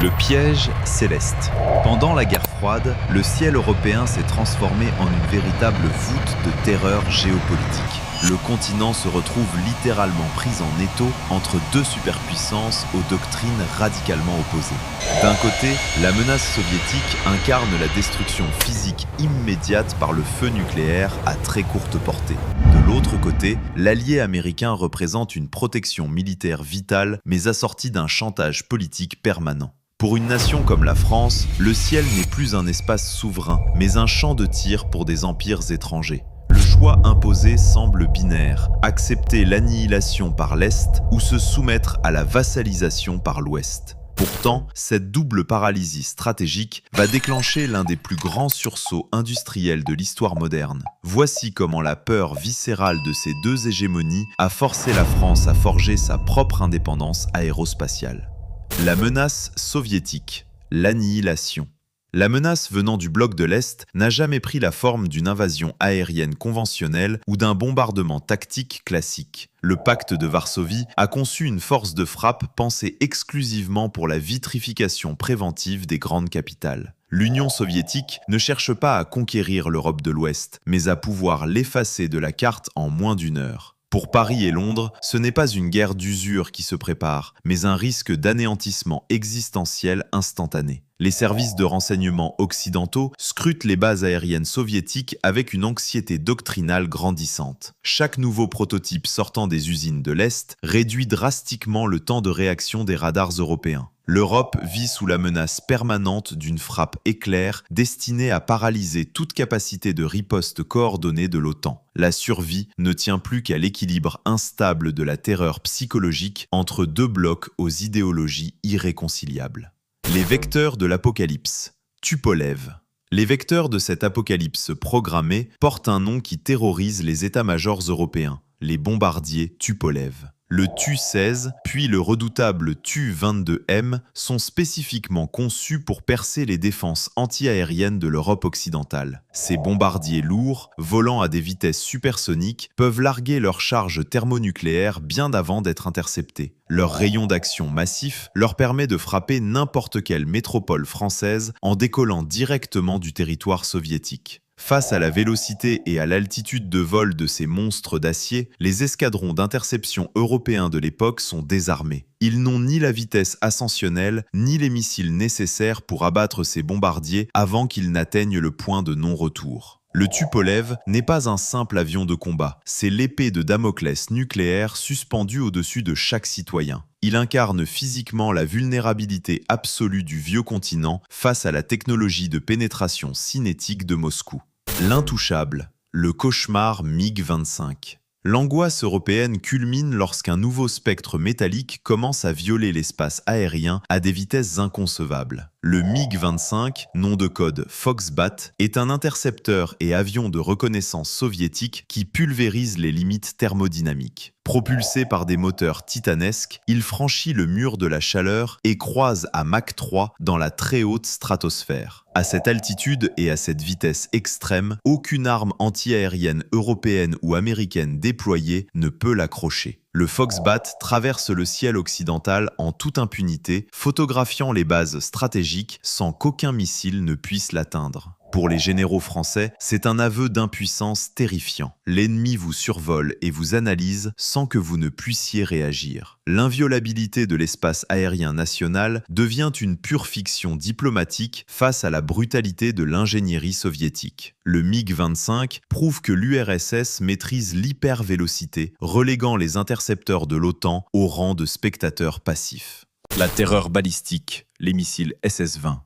Le piège céleste. Pendant la guerre froide, le ciel européen s'est transformé en une véritable voûte de terreur géopolitique. Le continent se retrouve littéralement pris en étau entre deux superpuissances aux doctrines radicalement opposées. D'un côté, la menace soviétique incarne la destruction physique immédiate par le feu nucléaire à très courte portée. De l'autre côté, l'allié américain représente une protection militaire vitale mais assortie d'un chantage politique permanent. Pour une nation comme la France, le ciel n'est plus un espace souverain, mais un champ de tir pour des empires étrangers. Le choix imposé semble binaire, accepter l'annihilation par l'Est ou se soumettre à la vassalisation par l'Ouest. Pourtant, cette double paralysie stratégique va déclencher l'un des plus grands sursauts industriels de l'histoire moderne. Voici comment la peur viscérale de ces deux hégémonies a forcé la France à forger sa propre indépendance aérospatiale. La menace soviétique, l'annihilation. La menace venant du bloc de l'Est n'a jamais pris la forme d'une invasion aérienne conventionnelle ou d'un bombardement tactique classique. Le pacte de Varsovie a conçu une force de frappe pensée exclusivement pour la vitrification préventive des grandes capitales. L'Union soviétique ne cherche pas à conquérir l'Europe de l'Ouest, mais à pouvoir l'effacer de la carte en moins d'une heure. Pour Paris et Londres, ce n'est pas une guerre d'usure qui se prépare, mais un risque d'anéantissement existentiel instantané. Les services de renseignement occidentaux scrutent les bases aériennes soviétiques avec une anxiété doctrinale grandissante. Chaque nouveau prototype sortant des usines de l'Est réduit drastiquement le temps de réaction des radars européens. L'Europe vit sous la menace permanente d'une frappe éclair destinée à paralyser toute capacité de riposte coordonnée de l'OTAN. La survie ne tient plus qu'à l'équilibre instable de la terreur psychologique entre deux blocs aux idéologies irréconciliables. Les vecteurs de l'apocalypse. Tupolev. Les vecteurs de cette apocalypse programmée portent un nom qui terrorise les états-majors européens, les bombardiers Tupolev. Le Tu-16, puis le redoutable Tu-22M sont spécifiquement conçus pour percer les défenses anti-aériennes de l'Europe occidentale. Ces bombardiers lourds, volant à des vitesses supersoniques, peuvent larguer leurs charges thermonucléaires bien avant d'être interceptés. Leur rayon d'action massif leur permet de frapper n'importe quelle métropole française en décollant directement du territoire soviétique. Face à la vélocité et à l'altitude de vol de ces monstres d'acier, les escadrons d'interception européens de l'époque sont désarmés. Ils n'ont ni la vitesse ascensionnelle, ni les missiles nécessaires pour abattre ces bombardiers avant qu'ils n'atteignent le point de non-retour. Le Tupolev n'est pas un simple avion de combat, c'est l'épée de Damoclès nucléaire suspendue au-dessus de chaque citoyen. Il incarne physiquement la vulnérabilité absolue du vieux continent face à la technologie de pénétration cinétique de Moscou. L'intouchable, le cauchemar MiG-25. L'angoisse européenne culmine lorsqu'un nouveau spectre métallique commence à violer l'espace aérien à des vitesses inconcevables. Le MiG-25, nom de code Foxbat, est un intercepteur et avion de reconnaissance soviétique qui pulvérise les limites thermodynamiques. Propulsé par des moteurs titanesques, il franchit le mur de la chaleur et croise à Mach 3 dans la très haute stratosphère. À cette altitude et à cette vitesse extrême, aucune arme anti-aérienne européenne ou américaine déployée ne peut l'accrocher. Le Foxbat traverse le ciel occidental en toute impunité, photographiant les bases stratégiques sans qu'aucun missile ne puisse l'atteindre. Pour les généraux français, c'est un aveu d'impuissance terrifiant. L'ennemi vous survole et vous analyse sans que vous ne puissiez réagir. L'inviolabilité de l'espace aérien national devient une pure fiction diplomatique face à la brutalité de l'ingénierie soviétique. Le MiG-25 prouve que l'URSS maîtrise l'hypervélocité, reléguant les intercepteurs de l'OTAN au rang de spectateurs passifs. La terreur balistique, les missiles SS-20.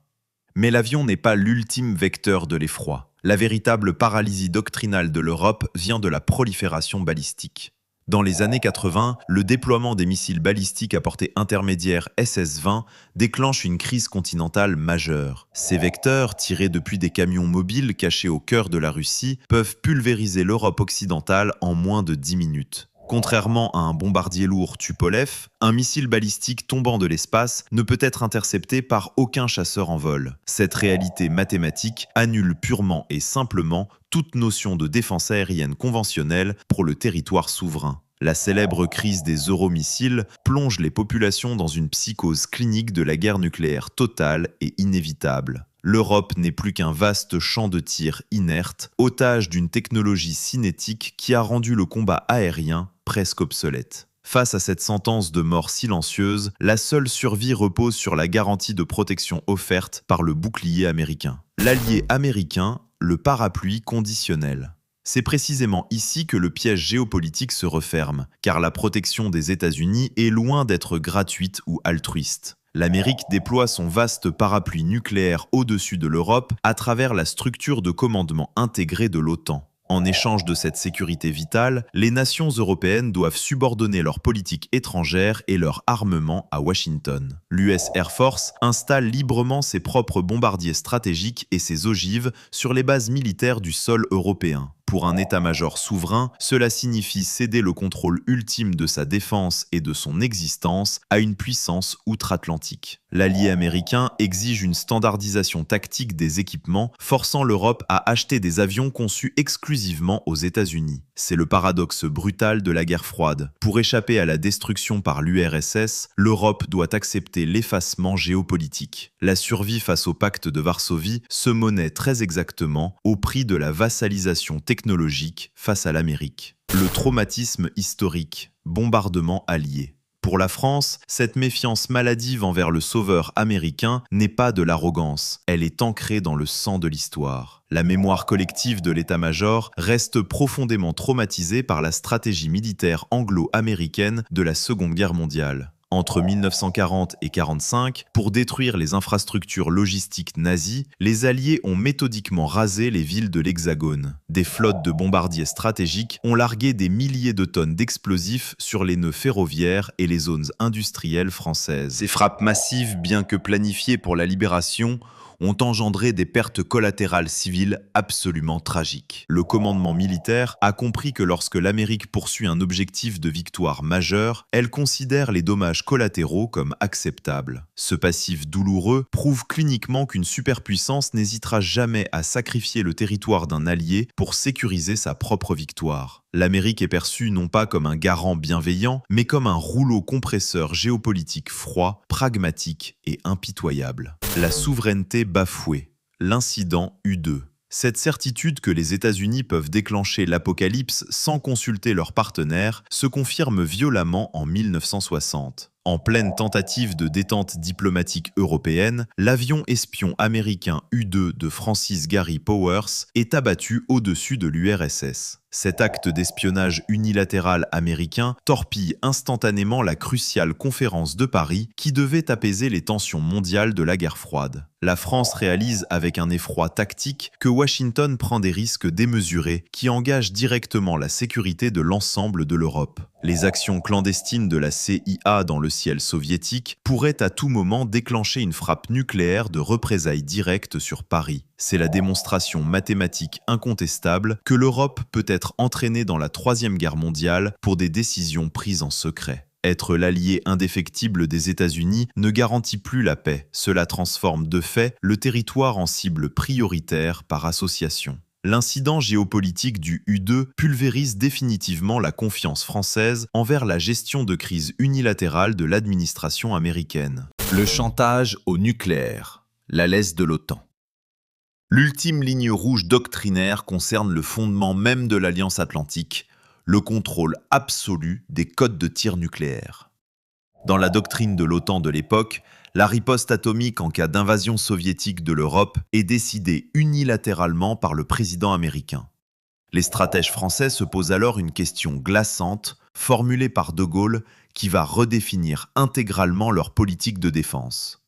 Mais l'avion n'est pas l'ultime vecteur de l'effroi. La véritable paralysie doctrinale de l'Europe vient de la prolifération balistique. Dans les années 80, le déploiement des missiles balistiques à portée intermédiaire SS-20 déclenche une crise continentale majeure. Ces vecteurs, tirés depuis des camions mobiles cachés au cœur de la Russie, peuvent pulvériser l'Europe occidentale en moins de 10 minutes. Contrairement à un bombardier lourd Tupolev, un missile balistique tombant de l'espace ne peut être intercepté par aucun chasseur en vol. Cette réalité mathématique annule purement et simplement toute notion de défense aérienne conventionnelle pour le territoire souverain. La célèbre crise des euromissiles plonge les populations dans une psychose clinique de la guerre nucléaire totale et inévitable. L'Europe n'est plus qu'un vaste champ de tir inerte, otage d'une technologie cinétique qui a rendu le combat aérien presque obsolète. Face à cette sentence de mort silencieuse, la seule survie repose sur la garantie de protection offerte par le bouclier américain. L'allié américain, le parapluie conditionnel. C'est précisément ici que le piège géopolitique se referme, car la protection des États-Unis est loin d'être gratuite ou altruiste. L'Amérique déploie son vaste parapluie nucléaire au-dessus de l'Europe à travers la structure de commandement intégré de l'OTAN. En échange de cette sécurité vitale, les nations européennes doivent subordonner leur politique étrangère et leur armement à Washington. L'US Air Force installe librement ses propres bombardiers stratégiques et ses ogives sur les bases militaires du sol européen. Pour un état-major souverain, cela signifie céder le contrôle ultime de sa défense et de son existence à une puissance outre-Atlantique. L'allié américain exige une standardisation tactique des équipements, forçant l'Europe à acheter des avions conçus exclusivement aux États-Unis. C'est le paradoxe brutal de la guerre froide. Pour échapper à la destruction par l'URSS, l'Europe doit accepter l'effacement géopolitique. La survie face au pacte de Varsovie se monnaie très exactement au prix de la vassalisation technologique face à l'Amérique. Le traumatisme historique, bombardement allié. Pour la France, cette méfiance maladive envers le sauveur américain n'est pas de l'arrogance, elle est ancrée dans le sang de l'histoire. La mémoire collective de l'état-major reste profondément traumatisée par la stratégie militaire anglo-américaine de la Seconde Guerre mondiale. Entre 1940 et 1945, pour détruire les infrastructures logistiques nazies, les Alliés ont méthodiquement rasé les villes de l'Hexagone. Des flottes de bombardiers stratégiques ont largué des milliers de tonnes d'explosifs sur les nœuds ferroviaires et les zones industrielles françaises. Ces frappes massives, bien que planifiées pour la libération, ont engendré des pertes collatérales civiles absolument tragiques. Le commandement militaire a compris que lorsque l'Amérique poursuit un objectif de victoire majeure, elle considère les dommages collatéraux comme acceptables. Ce passif douloureux prouve cliniquement qu'une superpuissance n'hésitera jamais à sacrifier le territoire d'un allié pour sécuriser sa propre victoire. L'Amérique est perçue non pas comme un garant bienveillant, mais comme un rouleau compresseur géopolitique froid, pragmatique et impitoyable. La souveraineté bafouée. L'incident U-2. Cette certitude que les États-Unis peuvent déclencher l'apocalypse sans consulter leurs partenaires se confirme violemment en 1960. En pleine tentative de détente diplomatique européenne, l'avion espion américain U-2 de Francis Gary Powers est abattu au-dessus de l'URSS. Cet acte d'espionnage unilatéral américain torpille instantanément la cruciale conférence de Paris qui devait apaiser les tensions mondiales de la guerre froide. La France réalise avec un effroi tactique que Washington prend des risques démesurés qui engagent directement la sécurité de l'ensemble de l'Europe. Les actions clandestines de la CIA dans le ciel soviétique pourraient à tout moment déclencher une frappe nucléaire de représailles directes sur Paris. C'est la démonstration mathématique incontestable que l'Europe peut être entraînée dans la Troisième Guerre mondiale pour des décisions prises en secret. Être l'allié indéfectible des États-Unis ne garantit plus la paix. Cela transforme de fait le territoire en cible prioritaire par association. L'incident géopolitique du U-2 pulvérise définitivement la confiance française envers la gestion de crise unilatérale de l'administration américaine. Le chantage au nucléaire. La laisse de l'OTAN. L'ultime ligne rouge doctrinaire concerne le fondement même de l'Alliance Atlantique, le contrôle absolu des codes de tir nucléaire. Dans la doctrine de l'OTAN de l'époque, la riposte atomique en cas d'invasion soviétique de l'Europe est décidée unilatéralement par le président américain. Les stratèges français se posent alors une question glaçante, formulée par De Gaulle, qui va redéfinir intégralement leur politique de défense.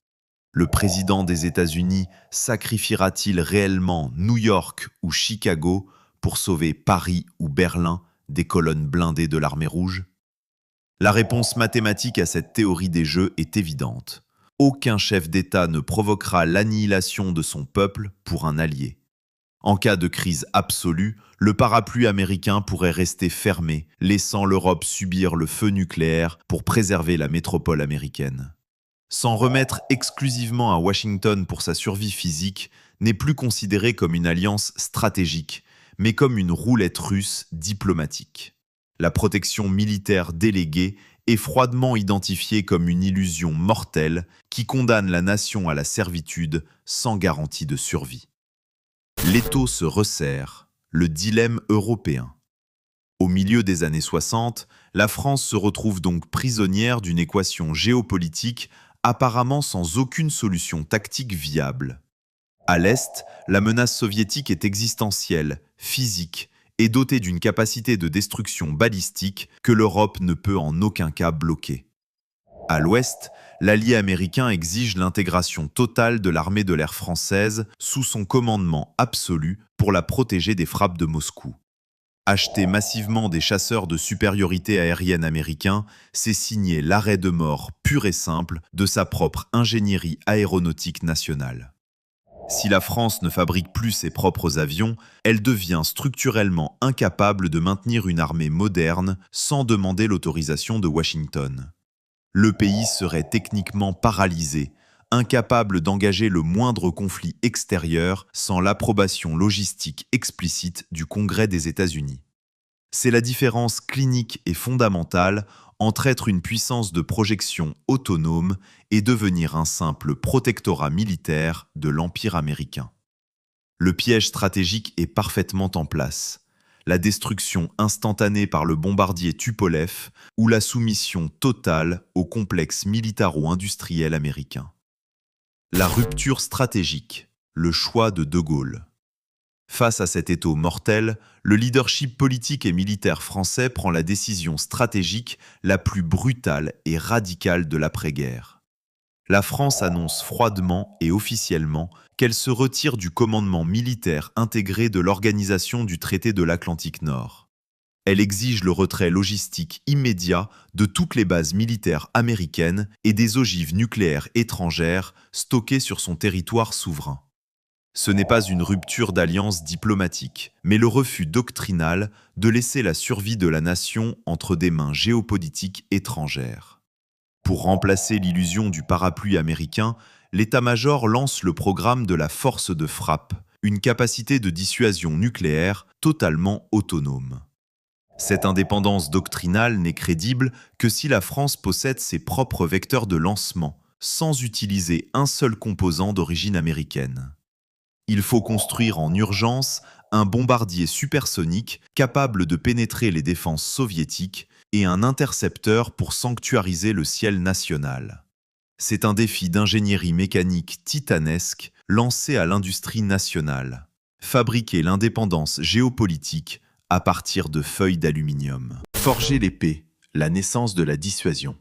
Le président des États-Unis sacrifiera-t-il réellement New York ou Chicago pour sauver Paris ou Berlin des colonnes blindées de l'armée rouge? La réponse mathématique à cette théorie des jeux est évidente. Aucun chef d'État ne provoquera l'annihilation de son peuple pour un allié. En cas de crise absolue, le parapluie américain pourrait rester fermé, laissant l'Europe subir le feu nucléaire pour préserver la métropole américaine. S'en remettre exclusivement à Washington pour sa survie physique n'est plus considéré comme une alliance stratégique, mais comme une roulette russe diplomatique. La protection militaire déléguée est froidement identifiée comme une illusion mortelle qui condamne la nation à la servitude sans garantie de survie. L'étau se resserre, le dilemme européen. Au milieu des années 60, la France se retrouve donc prisonnière d'une équation géopolitique apparemment sans aucune solution tactique viable. À l'Est, la menace soviétique est existentielle, physique et dotée d'une capacité de destruction balistique que l'Europe ne peut en aucun cas bloquer. À l'Ouest, l'allié américain exige l'intégration totale de l'armée de l'air française sous son commandement absolu pour la protéger des frappes de Moscou. Acheter massivement des chasseurs de supériorité aérienne américains, c'est signer l'arrêt de mort pur et simple de sa propre ingénierie aéronautique nationale. Si la France ne fabrique plus ses propres avions, elle devient structurellement incapable de maintenir une armée moderne sans demander l'autorisation de Washington. Le pays serait techniquement paralysé, incapable d'engager le moindre conflit extérieur sans l'approbation logistique explicite du Congrès des États-Unis. C'est la différence clinique et fondamentale entre être une puissance de projection autonome et devenir un simple protectorat militaire de l'Empire américain. Le piège stratégique est parfaitement en place. La destruction instantanée par le bombardier Tupolev ou la soumission totale au complexe militaro-industriel américain. La rupture stratégique, le choix de De Gaulle. Face à cet étau mortel, le leadership politique et militaire français prend la décision stratégique la plus brutale et radicale de l'après-guerre. La France annonce froidement et officiellement qu'elle se retire du commandement militaire intégré de l'Organisation du traité de l'Atlantique Nord. Elle exige le retrait logistique immédiat de toutes les bases militaires américaines et des ogives nucléaires étrangères stockées sur son territoire souverain. Ce n'est pas une rupture d'alliance diplomatique, mais le refus doctrinal de laisser la survie de la nation entre des mains géopolitiques étrangères. Pour remplacer l'illusion du parapluie américain, l'état-major lance le programme de la force de frappe, une capacité de dissuasion nucléaire totalement autonome. Cette indépendance doctrinale n'est crédible que si la France possède ses propres vecteurs de lancement, sans utiliser un seul composant d'origine américaine. Il faut construire en urgence un bombardier supersonique capable de pénétrer les défenses soviétiques et un intercepteur pour sanctuariser le ciel national. C'est un défi d'ingénierie mécanique titanesque lancé à l'industrie nationale. Fabriquer l'indépendance géopolitique à partir de feuilles d'aluminium. Forger l'épée, la naissance de la dissuasion.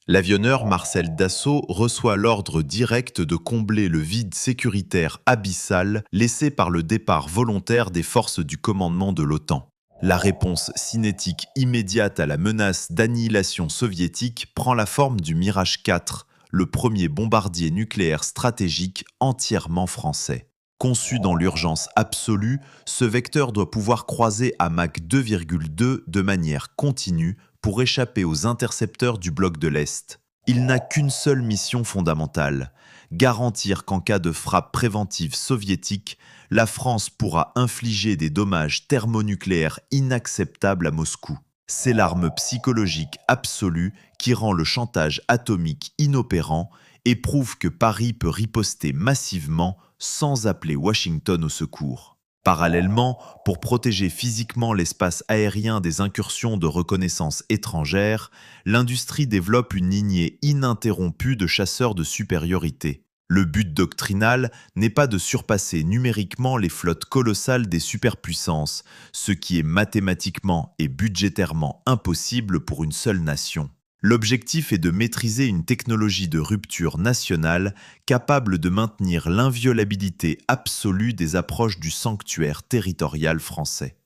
L'avionneur Marcel Dassault reçoit l'ordre direct de combler le vide sécuritaire abyssal laissé par le départ volontaire des forces du commandement de l'OTAN. La réponse cinétique immédiate à la menace d'annihilation soviétique prend la forme du Mirage 4, le premier bombardier nucléaire stratégique entièrement français. Conçu dans l'urgence absolue, ce vecteur doit pouvoir croiser à Mach 2,2 de manière continue pour échapper aux intercepteurs du bloc de l'Est. Il n'a qu'une seule mission fondamentale, garantir qu'en cas de frappe préventive soviétique, la France pourra infliger des dommages thermonucléaires inacceptables à Moscou. C'est l'arme psychologique absolue qui rend le chantage atomique inopérant et prouve que Paris peut riposter massivement sans appeler Washington au secours. Parallèlement, pour protéger physiquement l'espace aérien des incursions de reconnaissance étrangères, l'industrie développe une lignée ininterrompue de chasseurs de supériorité. Le but doctrinal n'est pas de surpasser numériquement les flottes colossales des superpuissances, ce qui est mathématiquement et budgétairement impossible pour une seule nation. L'objectif est de maîtriser une technologie de rupture nationale capable de maintenir l'inviolabilité absolue des approches du sanctuaire territorial français.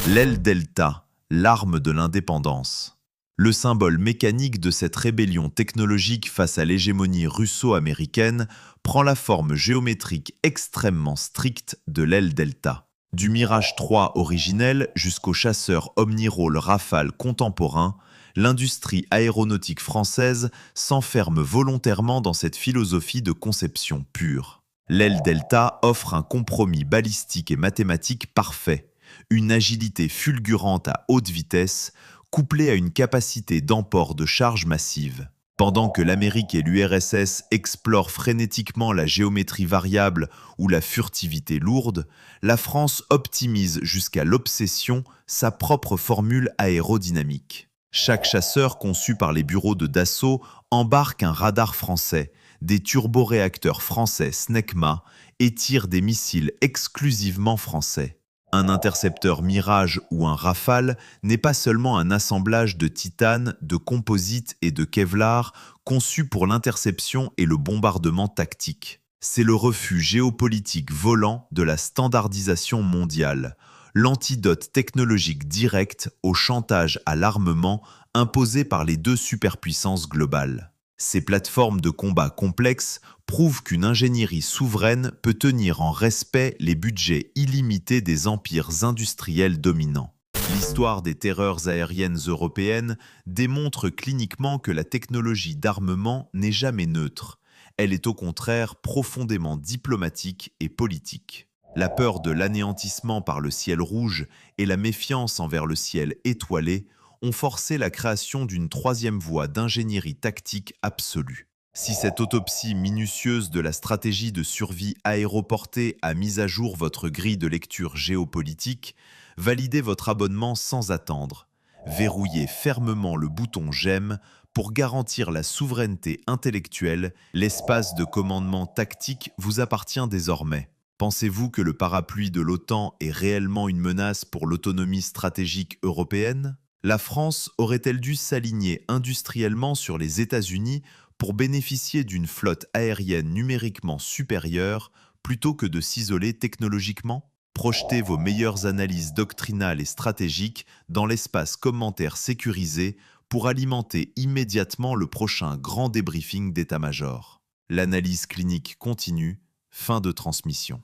L'aile delta, l'arme de l'indépendance. Le symbole mécanique de cette rébellion technologique face à l'hégémonie russo-américaine prend la forme géométrique extrêmement stricte de l'aile delta. Du Mirage 3 originel jusqu'au chasseur omnirôle Rafale contemporain, l'industrie aéronautique française s'enferme volontairement dans cette philosophie de conception pure. L'aile delta offre un compromis balistique et mathématique parfait, Une agilité fulgurante à haute vitesse, couplée à une capacité d'emport de charge massive. Pendant que l'Amérique et l'URSS explorent frénétiquement la géométrie variable ou la furtivité lourde, la France optimise jusqu'à l'obsession sa propre formule aérodynamique. Chaque chasseur conçu par les bureaux de Dassault embarque un radar français, des turboréacteurs français Snecma et tire des missiles exclusivement français. Un intercepteur Mirage ou un Rafale n'est pas seulement un assemblage de titane, de composite et de Kevlar conçu pour l'interception et le bombardement tactique. C'est le refus géopolitique volant de la standardisation mondiale, l'antidote technologique direct au chantage à l'armement imposé par les deux superpuissances globales. Ces plateformes de combat complexes prouvent qu'une ingénierie souveraine peut tenir en respect les budgets illimités des empires industriels dominants. L'histoire des terreurs aériennes européennes démontre cliniquement que la technologie d'armement n'est jamais neutre. Elle est au contraire profondément diplomatique et politique. La peur de l'anéantissement par le ciel rouge et la méfiance envers le ciel étoilé ont forcé la création d'une troisième voie d'ingénierie tactique absolue. Si cette autopsie minutieuse de la stratégie de survie aéroportée a mis à jour votre grille de lecture géopolitique, validez votre abonnement sans attendre. Verrouillez fermement le bouton j'aime pour garantir la souveraineté intellectuelle. L'espace de commandement tactique vous appartient désormais. Pensez-vous que le parapluie de l'OTAN est réellement une menace pour l'autonomie stratégique européenne ? La France aurait-elle dû s'aligner industriellement sur les États-Unis pour bénéficier d'une flotte aérienne numériquement supérieure plutôt que de s'isoler technologiquement ? Projetez vos meilleures analyses doctrinales et stratégiques dans l'espace commentaire sécurisé pour alimenter immédiatement le prochain grand débriefing d'état-major. L'analyse clinique continue, fin de transmission.